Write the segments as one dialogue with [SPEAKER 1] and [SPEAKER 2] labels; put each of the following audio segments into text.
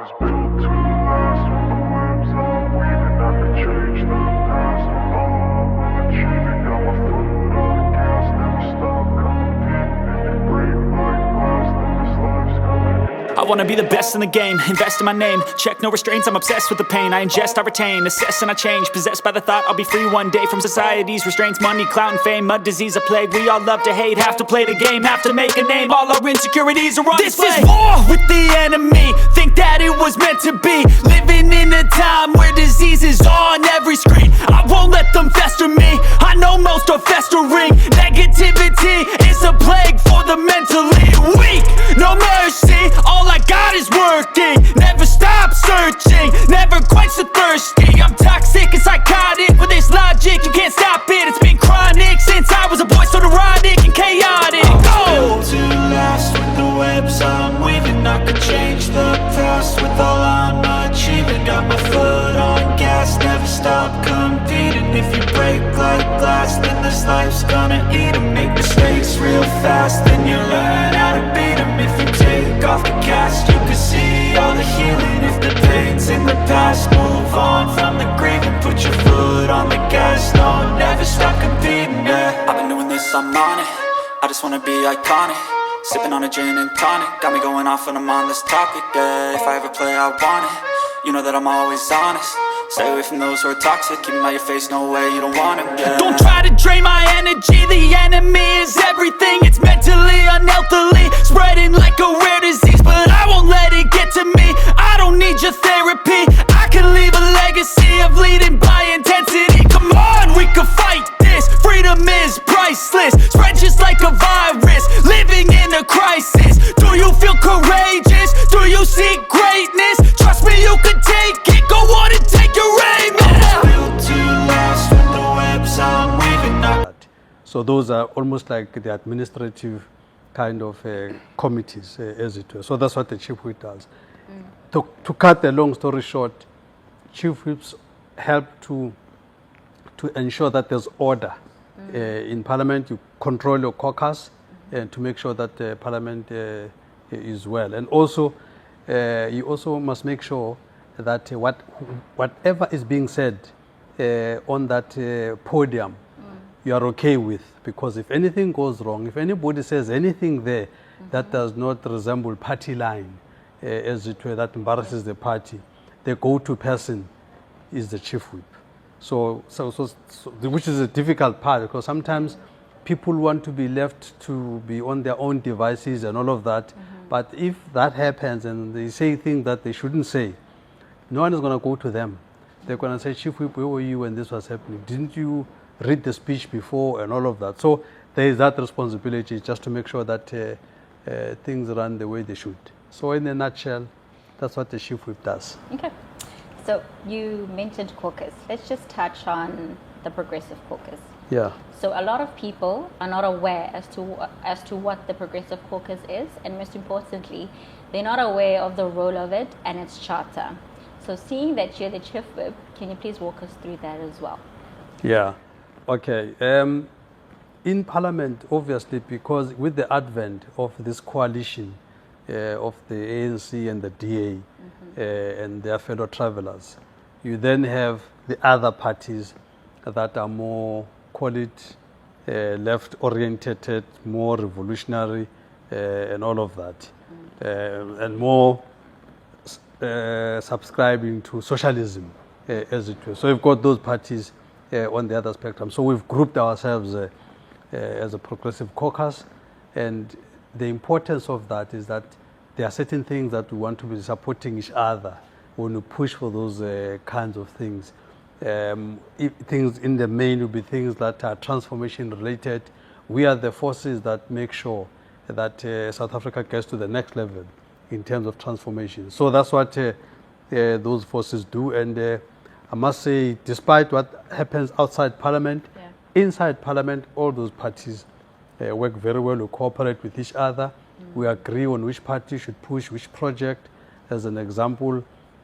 [SPEAKER 1] was built to last. With the webs I'm weaving, I could change the past. With all I'm achieving, got my foot on gas. Never stop competing. If you break like glass, then this life's gonna end.
[SPEAKER 2] I wanna be the best in the game, invest in my name. Check no restraints, I'm obsessed with the pain. I ingest, I retain, assess and I change. Possessed by the thought I'll be free one day from society's restraints. Money, clout and fame, mud, disease, a plague. We all love to hate, have to play the game, have to make a name. All our insecurities are on display. This is war with the enemy, think that it was meant to be. Living in a time where disease is on every screen. I won't let them fester me, I know most are festering. Negativity is a plague for the mentally weak. No mercy, all I got is working. Never stop searching, never quench the thirsty. I'm toxic and psychotic, with this logic you can't stop it. It's been chronic since I was a boy, so neurotic and chaotic.
[SPEAKER 3] Built to last. With the webs I'm weaving, I could change the past. With all I'm achieving, got my foot on gas. Never stop competing. If you break like glass, then this life's gonna eat 'em. Make mistakes real fast, then you learn how to beat 'em. If you take off the cast, you can see all the healing. If the pain's in the past, move on from the grieving. Put your foot on the gas, no, never stop competing, yeah.
[SPEAKER 2] I've been doing this, I'm on it. I just wanna be iconic. Sipping on a gin and tonic, got me going off when I'm on this topic, yeah. If I ever play, I want it. You know that I'm always honest. Stay away from those who are toxic. Keep 'em out your face, no way, you don't want it, yeah. Don't try to drain my energy. The enemy is everything. It's mentally, unhealthily, spreading like a rare disease. But I won't let it get to me. I don't need your therapy. I can leave a legacy of leading by intensity. Come on, we can fight this. Freedom is priceless. Spread just like a virus. Living in a crisis. Do you feel courageous? Do you seek greatness? Trust me, you can take it. Go on and take your aim.
[SPEAKER 3] Built to last. With the webs I'm weaving,
[SPEAKER 4] So those are almost like the administrative kind of committees, as it were. So that's what the Chief Whip does. To cut the long story short, Chief Whips help to ensure that there's order in Parliament. You control your caucus and to make sure that Parliament is well. And also, you also must make sure that whatever is being said on that podium, you are okay with, because if anything goes wrong, if anybody says anything there that does not resemble party line, as it were, that embarrasses the party, the go-to person is the Chief Whip. So which is a difficult part, because sometimes people want to be left to be on their own devices and all of that. But if that happens and they say things that they shouldn't say, no one is going to go to them. They're going to say, Chief Whip, where were you when this was happening? Didn't you read the speech before and all of that? So there is that responsibility, just to make sure that things run the way they should. So in a nutshell, that's what the Chief Whip does.
[SPEAKER 5] Okay. So you mentioned caucus. Let's just touch on the Progressive Caucus.
[SPEAKER 4] Yeah.
[SPEAKER 5] So a lot of people are not aware as to what the Progressive Caucus is, and most importantly, they're not aware of the role of it and its charter. So seeing that you're the Chief Whip, can you please walk us through that as well?
[SPEAKER 4] Yeah. Okay. In Parliament, obviously, because with the advent of this coalition of the ANC and the DA and their fellow travelers, you then have the other parties that are more, call it, left-oriented, more revolutionary, and all of that, and more subscribing to socialism, as it were. So we've got those parties on the other spectrum. So we've grouped ourselves as a Progressive Caucus, and the importance of that is that there are certain things that we want to be supporting each other when we push for those kinds of things. If things in the main will be things that are transformation related. We are the forces that make sure that South Africa gets to the next level in terms of transformation. So that's what those forces do. And I must say, despite what happens outside Parliament, inside Parliament, all those parties work very well. We cooperate with each other. We agree on which party should push which project. As an example,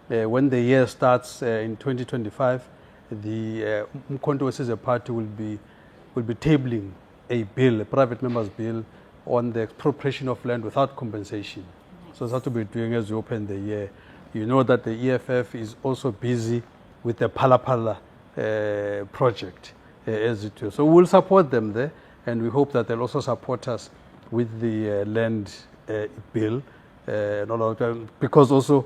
[SPEAKER 4] when the year starts in 2025, the uMkhonto Wesizwe Party will be tabling a bill, a private member's bill, on the expropriation of land without compensation. So that's what we'll be doing as we open the year. You know that the EFF is also busy with the Pala project, as it is. So we'll support them there, and we hope that they'll also support us with the land bill, and all of that, because also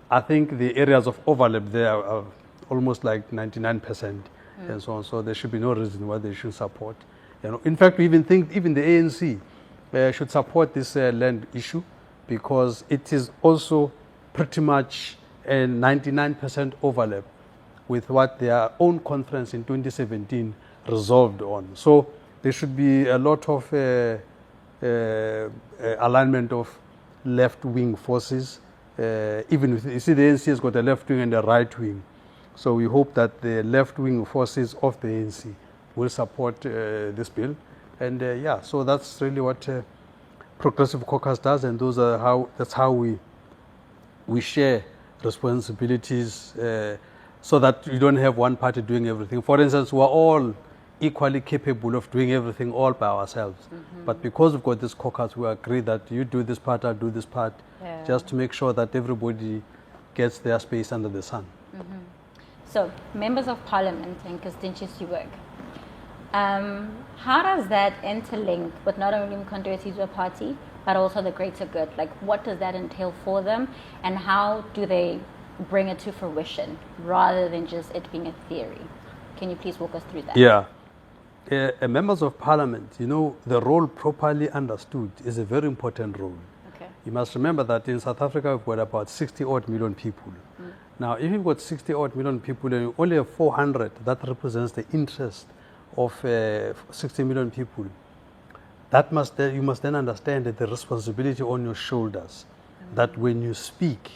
[SPEAKER 4] I think the areas of overlap there are almost like 99%, and so on. So there should be no reason why they should support. You know, in fact, we even think even the ANC should support this land issue, because it is also pretty much a 99% overlap with what their own conference in 2017 resolved on. So there should be a lot of alignment of left-wing forces. Even with, you see, the ANC has got a left wing and a right wing. So we hope that the left-wing forces of the ANC will support this bill. And yeah, so that's really what Progressive Caucus does, and that's how we share responsibilities, so that you don't have one party doing everything. For instance, we're all equally capable of doing everything all by ourselves. But because we've got this caucus, we agree that you do this part, I'll do this part, just to make sure that everybody gets their space under the sun.
[SPEAKER 5] So, members of parliament and constituency work, how does that interlink with not only uMkhonto Wesizwe Party, but also the greater good? Like, what does that entail for them, and how do they bring it to fruition rather than just it being a theory? Can you please walk us through that?
[SPEAKER 4] Yeah. Members of parliament, you know, the role properly understood is a very important role.
[SPEAKER 5] Okay.
[SPEAKER 4] You must remember that in South Africa we've got about 60-odd million people. Now, if you've got 60-odd million people and you only have 400, that represents the interest of 60 million people. You must then understand that the responsibility on your shoulders, that when you speak,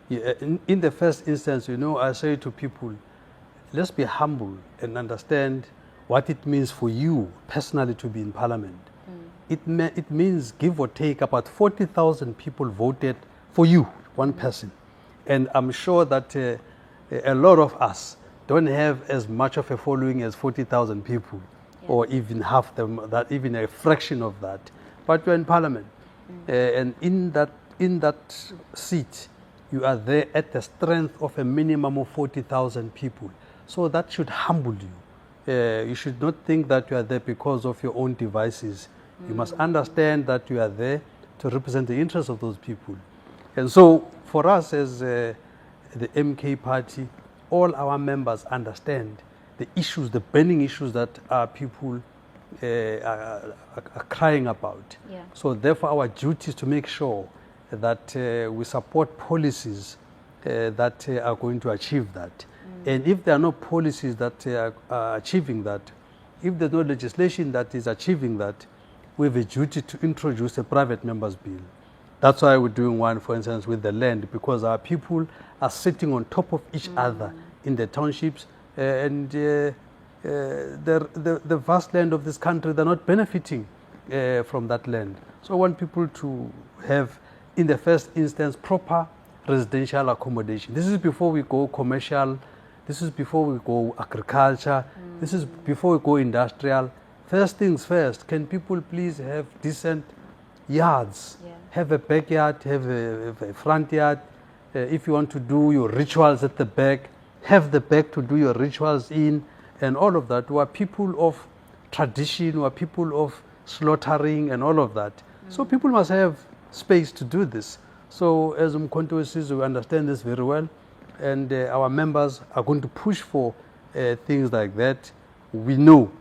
[SPEAKER 4] in the first instance, you know, I say to people, let's be humble and understand what it means for you personally to be in parliament. It means, give or take, about 40,000 people voted for you, one person. And I'm sure that a lot of us don't have as much of a following as 40,000 people, or even half them, that even a fraction of that. But you're in parliament, and in that seat, you are there at the strength of a minimum of 40,000 people. So that should humble you. You should not think that you are there because of your own devices. You must understand that you are there to represent the interests of those people. And so for us as the MK party, all our members understand the issues, the burning issues that our people are crying about.
[SPEAKER 5] Yeah.
[SPEAKER 4] So therefore our duty is to make sure that we support policies that are going to achieve that. And if there are no policies that are achieving that, if there's no legislation that is achieving that, we have a duty to introduce a private members bill. That's why we're doing one, for instance, with the land, because our people are sitting on top of each other in the townships, and the vast land of this country, they're not benefiting from that land. So I want people to have, in the first instance, proper residential accommodation. This is before we go commercial. This is before we go agriculture. This is before we go industrial. First things first, can people please have decent yards?
[SPEAKER 5] Yeah.
[SPEAKER 4] Have a backyard, have a front yard. If you want to do your rituals at the back, have the back to do your rituals in, and all of that. We are people of tradition, we are people of slaughtering and all of that. So people must have space to do this. So as uMkhonto says, we understand this very well, and our members are going to push for things like that. We know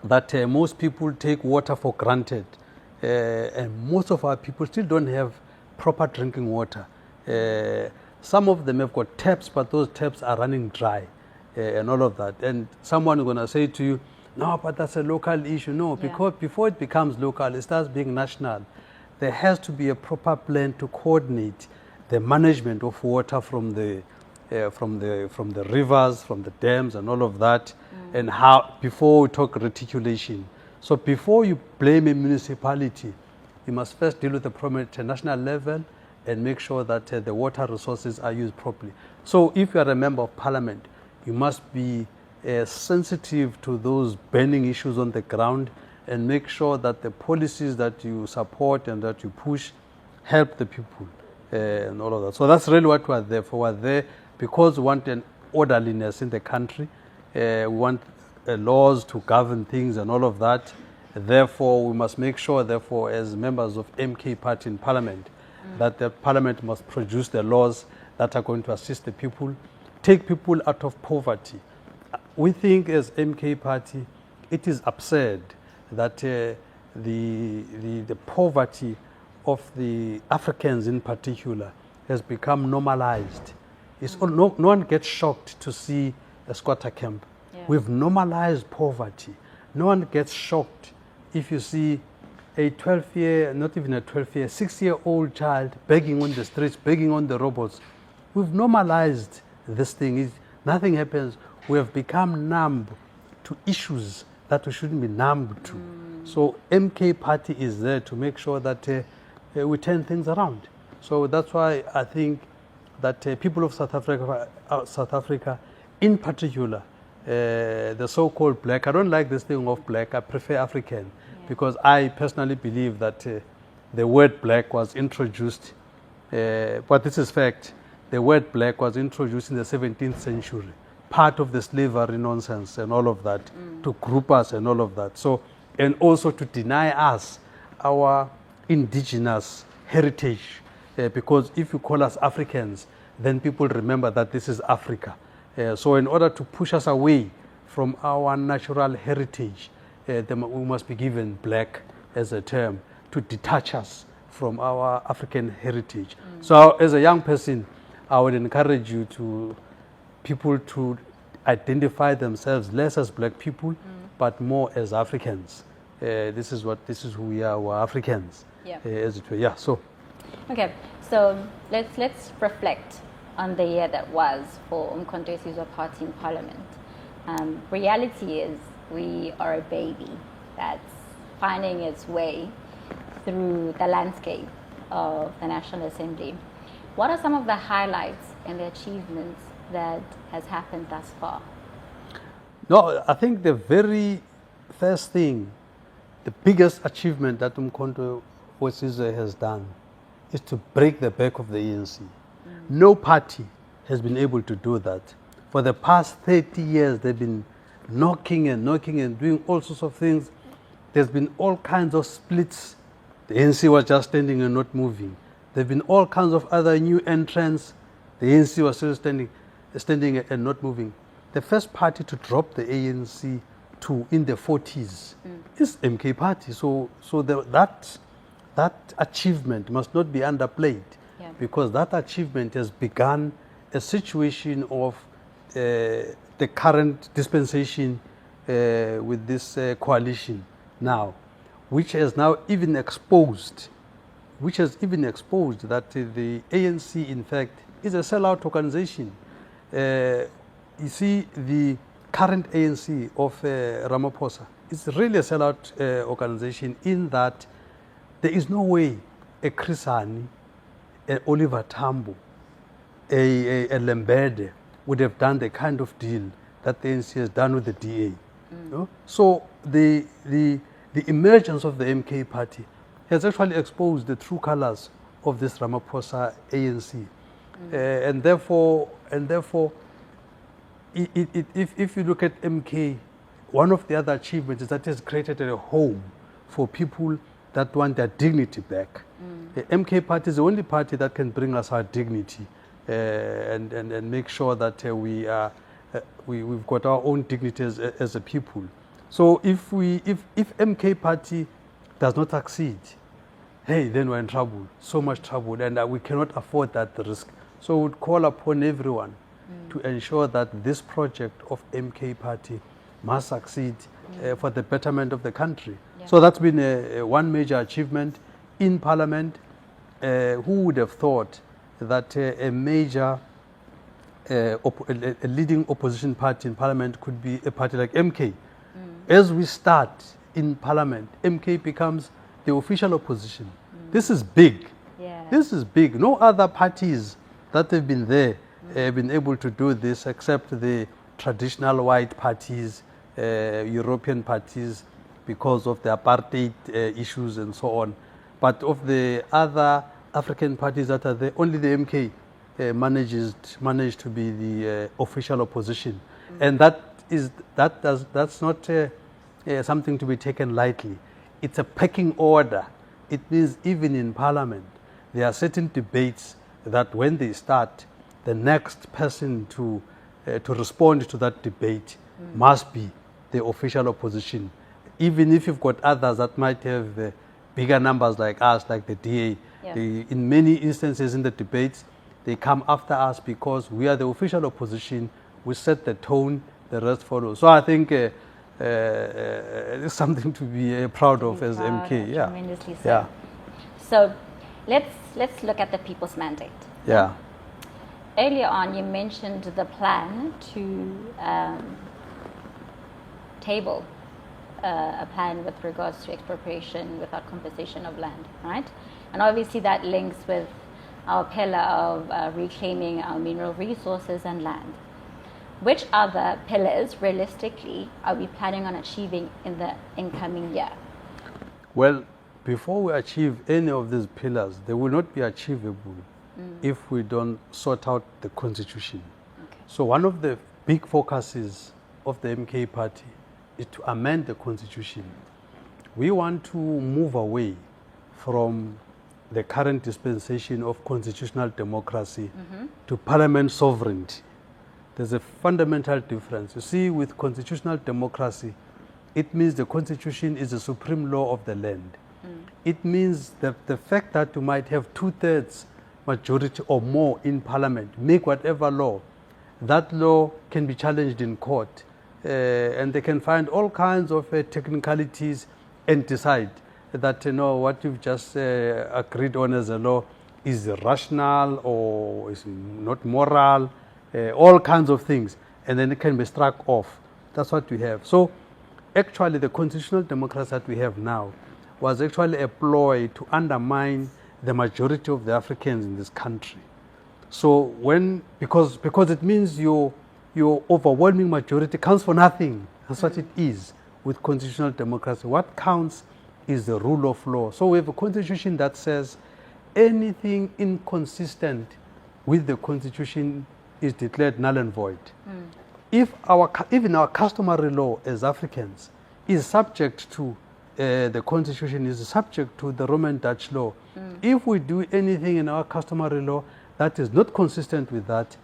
[SPEAKER 4] that most people take water for granted, and most of our people still don't have proper drinking water. Some of them have got taps, but those taps are running dry, and all of that. And someone is going to say to you, no, but that's a local issue. No, because before it becomes local, it starts being national. There has to be a proper plan to coordinate the management of water from the rivers, from the dams, and all of that, and how, before we talk reticulation. So before you blame a municipality, you must first deal with the problem at a national level and make sure that the water resources are used properly. So if you are a member of parliament, you must be sensitive to those burning issues on the ground and make sure that the policies that you support and that you push help the people. and all of that. So that's really what we're there for. We're there because we want an orderliness in the country. We want laws to govern things and all of that. Therefore, we must make sure, therefore, as members of MK Party in Parliament, that the Parliament must produce the laws that are going to assist the people, take people out of poverty. We think as MK Party, it is absurd that the poverty of the Africans in particular has become normalized. No one gets shocked to see a squatter camp.
[SPEAKER 5] Yeah.
[SPEAKER 4] We've normalized poverty. No one gets shocked if you see a 12-year, not even a 12-year, 6-year-old child begging on the streets, begging on the robots. We've normalized this thing. Nothing happens. We have become numb to issues that we shouldn't be numb to. So MK Party is there to make sure that we turn things around. So that's why I think that people of South Africa in particular, the so-called black, I don't like this thing of black, I prefer African, because I personally believe that the word black was introduced, but this is fact, the word black was introduced in the 17th century, part of the slavery nonsense and all of that, to group us and all of that. So, and also to deny us our indigenous heritage, because if you call us Africans, then people remember that this is Africa. So in order to push us away from our natural heritage, we must be given black as a term to detach us from our African heritage. So as a young person, I would encourage people to identify themselves less as black people, but more as Africans. This is who we are. We're Africans.
[SPEAKER 5] Yeah.
[SPEAKER 4] As it were. Yeah. So.
[SPEAKER 5] Okay, so let's reflect on the year that was for uMkhonto Wesizwe Party in Parliament. Reality is we are a baby that's finding its way through the landscape of the National Assembly. What are some of the highlights and the achievements that has happened thus far?
[SPEAKER 4] No, I think the very first thing, the biggest achievement that uMkhonto Wesizwe has done is to break the back of the ANC. No party has been able to do that. For the past 30 years, they've been knocking and doing all sorts of things. There's been all kinds of splits. The ANC was just standing and not moving. There have been all kinds of other new entrants. The ANC was still standing and not moving. The first party to drop the ANC to in the 40s is MK Party. So that achievement must not be underplayed, because that achievement has begun a situation of the current dispensation with this coalition now, which has even exposed that the ANC, in fact, is a sellout organization. You see, the current ANC of Ramaphosa is really a sellout organization in that there is no way a Chris Hani, a Oliver Tambo, a Lembede would have done the kind of deal that the ANC has done with the DA. You know? So the emergence of the MK Party has actually exposed the true colors of this Ramaphosa ANC. And therefore, if you look at MK, one of the other achievements is that it has created a home for people that want their dignity back. The MK Party is the only party that can bring us our dignity and make sure that we've got our own dignity as a people. So if MK Party does not succeed, hey, then we're in trouble, so much trouble, and we cannot afford that risk. So we would call upon everyone to ensure that this project of MK Party must succeed for the betterment of the country. Yeah. So that's been one major achievement in Parliament. Who would have thought that a major, a leading opposition party in Parliament could be a party like MK? As we start in Parliament, MK becomes the official opposition. This is big.
[SPEAKER 5] Yeah.
[SPEAKER 4] This is big. No other parties that have been there have been able to do this except the traditional white parties, European parties, because of the apartheid issues and so on. But of the other African parties that are there, only the MK managed to be the official opposition, and that's not something to be taken lightly. It's a pecking order. It means even in Parliament, there are certain debates that when they start, the next person to respond to that debate must be the official opposition. Even if you've got others that might have bigger numbers like us, like the DA,
[SPEAKER 5] Yeah.
[SPEAKER 4] in many instances in the debates, they come after us because we are the official opposition. We set the tone, the rest follows. So I think it's something to be proud of as
[SPEAKER 5] Proud,
[SPEAKER 4] MK. Yeah.
[SPEAKER 5] tremendously so.
[SPEAKER 4] Yeah.
[SPEAKER 5] So let's look at the people's mandate.
[SPEAKER 4] Yeah.
[SPEAKER 5] Earlier on, you mentioned the plan to table a plan with regards to expropriation without compensation of land, right? And obviously that links with our pillar of reclaiming our mineral resources and land. Which other pillars, realistically, are we planning on achieving in the incoming year?
[SPEAKER 4] Well, before we achieve any of these pillars, they will not be achievable if we don't sort out the constitution.
[SPEAKER 5] Okay.
[SPEAKER 4] So one of the big focuses of the MK party is to amend the constitution. We want to move away from the current dispensation of constitutional democracy to parliament sovereignty. There's a fundamental difference. You see, with constitutional democracy, it means the constitution is the supreme law of the land. It means that the fact that you might have 2/3 majority or more in parliament, make whatever law, that law can be challenged in court, and they can find all kinds of technicalities and decide that what you've just agreed on as a law is rational or is not moral, all kinds of things, and then it can be struck off. That's what we have. So actually the constitutional democracy that we have now was actually a ploy to undermine the majority of the Africans in this country. So because it means your overwhelming majority counts for nothing. That's what it is with constitutional democracy. What counts is the rule of law. So we have a constitution that says anything inconsistent with the constitution is declared null and void. Even our customary law as Africans is subject to the constitution, is subject to the Roman Dutch law. If we do anything in our customary law that is not consistent with that,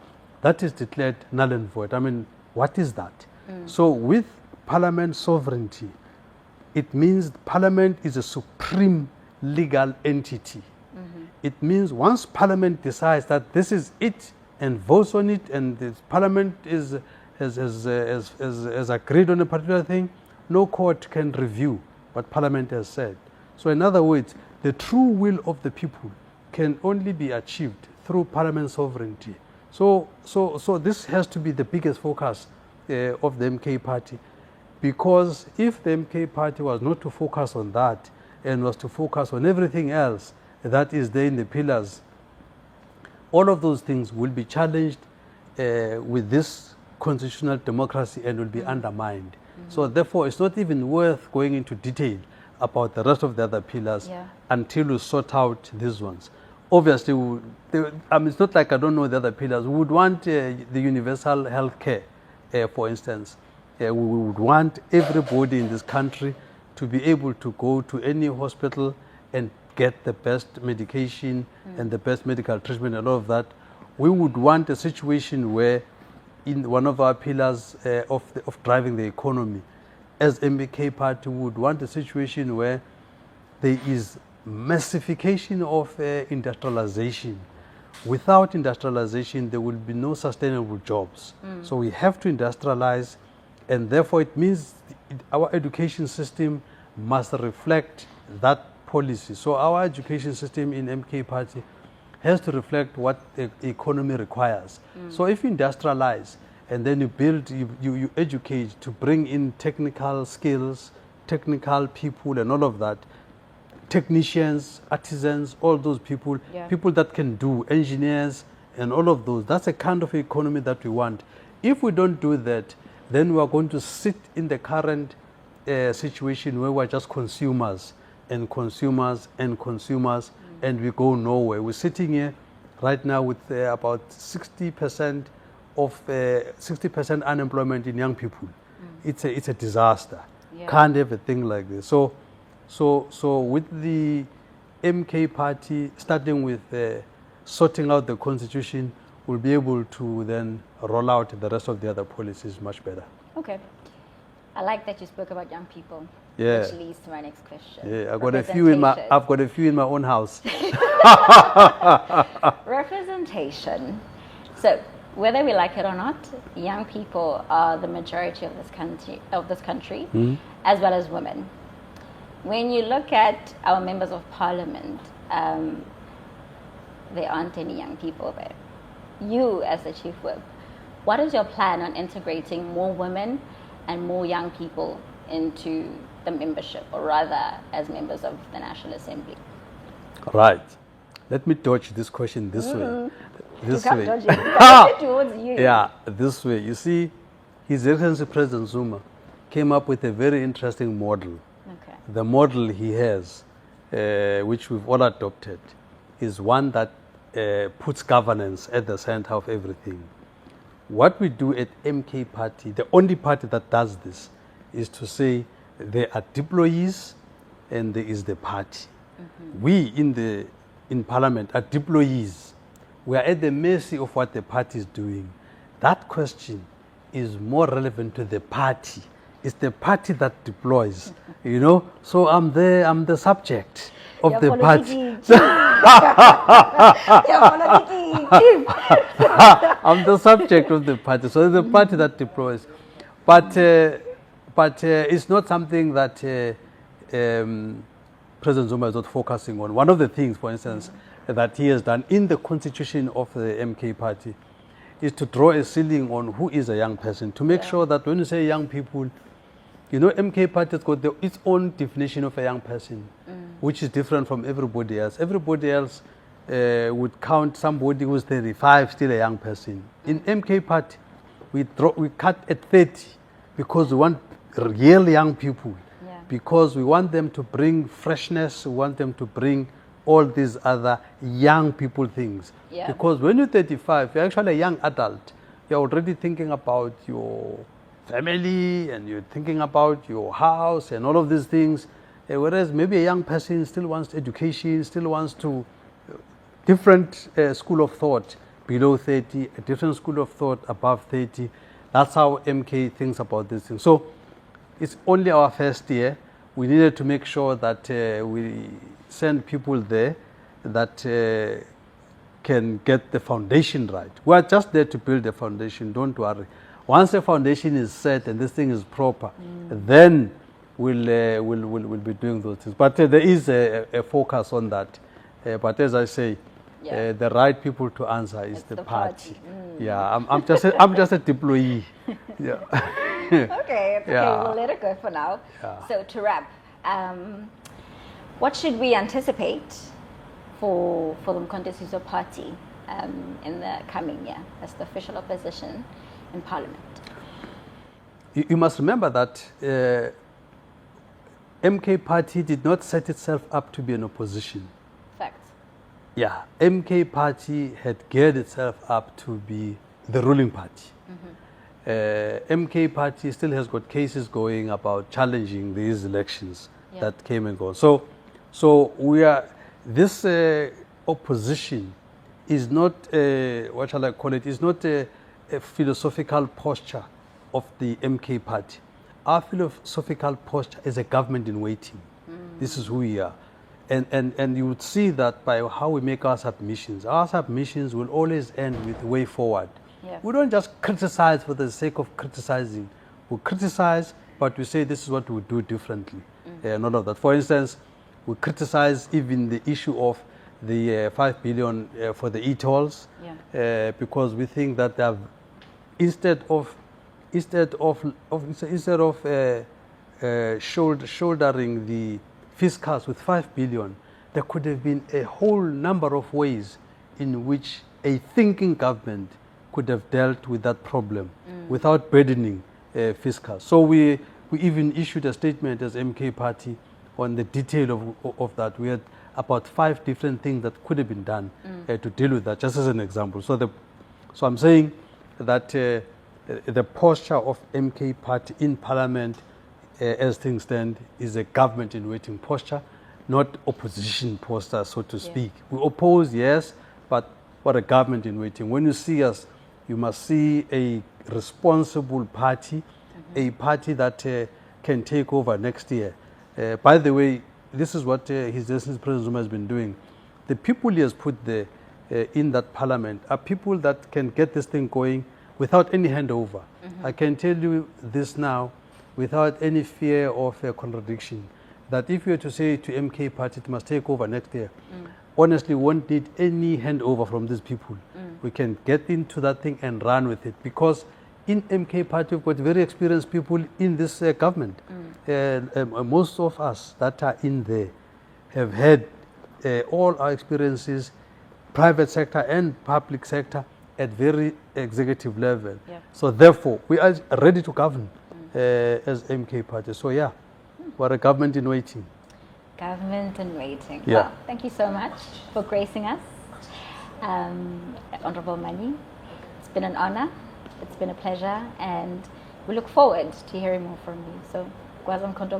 [SPEAKER 4] that is declared null and void. I mean, what is that? So with parliament sovereignty, it means parliament is a supreme legal entity. It means once parliament decides that this is it and votes on it, and the parliament has agreed on a particular thing, no court can review what parliament has said. So in other words, the true will of the people can only be achieved through parliament sovereignty. So this has to be the biggest focus of the MK party, because if the MK party was not to focus on that and was to focus on everything else that is there in the pillars, all of those things will be challenged with this constitutional democracy and will be undermined. So therefore, it's not even worth going into detail about the rest of the other pillars until we sort out these ones. Obviously, it's not like I don't know the other pillars. We would want the universal health care, for instance. We would want everybody in this country to be able to go to any hospital and get the best medication and the best medical treatment and all of that. We would want a situation where, in one of our pillars of driving the economy, as MK party, we would want a situation where there is massification of industrialization. Without industrialization, there will be no sustainable jobs. So we have to industrialize, and therefore it means our education system must reflect that policy. So our education system in MK party has to reflect what the economy requires. So if you industrialize and then you build, you educate to bring in technical skills, technical people and all of that, technicians, artisans, all those people, people that can do, engineers and all of those, that's a kind of economy that we want. If we don't do that, then we are going to sit in the current situation where we're just consumers and consumers and consumers, and we go nowhere. We're sitting here right now with about 60% of 60% unemployment in young people. It's a disaster.
[SPEAKER 5] Yeah.
[SPEAKER 4] Can't have a thing like this. So with the MK party starting with sorting out the constitution, we'll be able to then roll out the rest of the other policies much better.
[SPEAKER 5] Okay. I like that you spoke about young people.
[SPEAKER 4] Yeah.
[SPEAKER 5] Which leads to my next question.
[SPEAKER 4] Yeah, I've got a few in my own house.
[SPEAKER 5] Representation. So, whether we like it or not, young people are the majority of this country, as well as women. When you look at our members of parliament, there aren't any young people there. You, as the chief whip, what is your plan on integrating more women and more young people into the membership, or rather as members of the National Assembly?
[SPEAKER 4] Right. Let me dodge this question this way. This
[SPEAKER 5] You can't
[SPEAKER 4] way.
[SPEAKER 5] dodge it. You can't dodge it towards you.
[SPEAKER 4] Yeah, this way. You see, His Excellency President Zuma came up with a very interesting model.
[SPEAKER 5] Okay.
[SPEAKER 4] The model he has, which we've all adopted, is one that puts governance at the center of everything. What we do at MK Party, the only party that does this, is to say there are deployees and there is the party. We in Parliament are deployees. We are at the mercy of what the party is doing. That question is more relevant to the party. It's the party that deploys, you know. So I'm the subject of
[SPEAKER 5] You're
[SPEAKER 4] the party. I'm the subject of the party. So it's the party that deploys. But it's not something that President Zuma is not focusing on. One of the things, for instance, that he has done in the constitution of the MK party is to draw a ceiling on who is a young person, to make sure that when you say young people, you know, MK party has got its own definition of a young person, which is different from everybody else. Everybody else would count somebody who's 35 still a young person. In MK party, we cut at 30 because we want real young people, because we want them to bring freshness, we want them to bring all these other young people things.
[SPEAKER 5] Yeah.
[SPEAKER 4] Because when you're 35, you're actually a young adult. You're already thinking about your family and you're thinking about your house and all of these things. Whereas maybe a young person still wants education, still wants to different school of thought below 30, a different school of thought above 30. That's how MK thinks about these things. So it's only our first year. We needed to make sure that we send people there that can get the foundation right. We are just there to build the foundation, don't worry. Once the foundation is set and this thing is proper, then we'll be doing those things. But there is a focus on that. But as I say, the right people to answer is the party. Yeah, I'm just a deployee. Yeah.
[SPEAKER 5] Okay, it's okay. We'll let it go for now.
[SPEAKER 4] Yeah.
[SPEAKER 5] So to wrap, what should we anticipate for the uMkhonto party in the coming year as the official opposition in Parliament?
[SPEAKER 4] You must remember that MK party did not set itself up to be an opposition.
[SPEAKER 5] Facts.
[SPEAKER 4] Yeah, MK party had geared itself up to be the ruling party. MK party still has got cases going about challenging these elections that came and go. So we are, this opposition is not, what shall I call it, is not a philosophical posture of the MK party. Our philosophical posture is a government in waiting. This is who we are. And you would see that by how we make our submissions. Our submissions will always end with way forward.
[SPEAKER 5] Yeah.
[SPEAKER 4] We don't just criticize for the sake of criticizing. We criticize, but we say this is what we do differently. None of that. For instance, we criticize even the issue of the 5 billion for the e-tolls, because we think that they have, instead of shouldering the fiscals with 5 billion, there could have been a whole number of ways in which a thinking government could have dealt with that problem without burdening fiscals. So we even issued a statement as MK party on the detail of that. We had about 5 different things that could have been done to deal with that, just as an example. So I'm saying that the posture of MK Party in Parliament, as things stand, is a government in waiting posture, not opposition posture, so to speak. We oppose, yes, but what a government in waiting. When you see us, you must see a responsible party, a party that can take over next year. By the way, this is what His Excellency President Zuma has been doing. The people he has put there in that parliament are people that can get this thing going without any handover. I can tell you this now without any fear of contradiction, that if you were to say to MK Party it must take over next year, honestly, we won't need any handover from these people. We can get into that thing and run with it, because in MK Party we've got very experienced people in this government. Most of us that are in there have had all our experiences, private sector and public sector, at very executive level. So therefore, we are ready to govern as MK Party. So yeah, we're a government in waiting.
[SPEAKER 5] Government in waiting.
[SPEAKER 4] Yeah.
[SPEAKER 5] Well, thank you so much for gracing us. Honorable Mani, it's been an honor, it's been a pleasure, and we look forward to hearing more from you. So, uMkhonto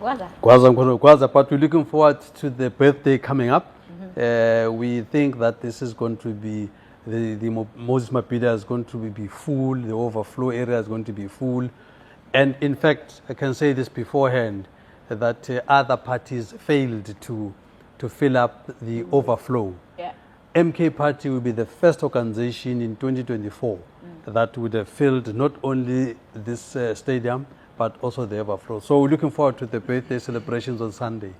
[SPEAKER 4] Gwaza, but we're looking forward to the birthday coming up. We think that this is going to be, the Moses Mabhida is going to be full, the overflow area is going to be full. And in fact, I can say this beforehand, that other parties failed to fill up the overflow. MK Party will be the first organization in 2024 that would have filled not only this stadium, but also the overflow. So we're looking forward to the birthday celebrations on Sunday.